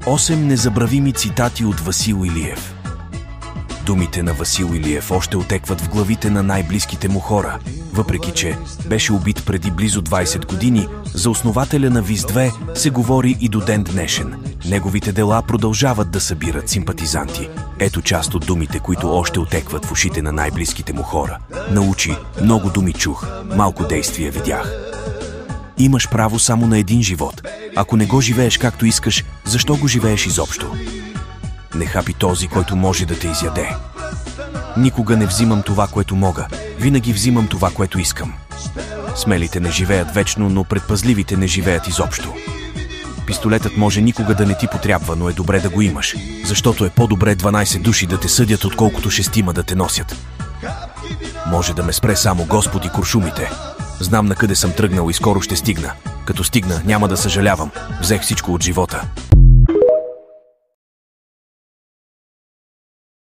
8 незабравими цитати от Васил Илиев. Думите на Васил Илиев още отекват в главите на най-близките му хора. Въпреки че беше убит преди близо 20 години, за основателя на ВИЗ-2 се говори и до ден днешен. Неговите дела продължават да събират симпатизанти. Ето част от думите, които още отекват в ушите на най-близките му хора. Научи, много думи чух, малко действия видях. Имаш право само на един живот. Ако не го живееш както искаш, защо го живееш изобщо? Не хапи този, който може да те изяде. Никога не взимам това, което мога. Винаги взимам това, което искам. Смелите не живеят вечно, но предпазливите не живеят изобщо. Пистолетът може никога да не ти потрябва, но е добре да го имаш, защото е по-добре 12 души да те съдят, отколкото 6 да те носят. Може да ме спре само Господ и куршумите. Знам на къде съм тръгнал и скоро ще стигна. Като стигна, няма да съжалявам. Взех всичко от живота.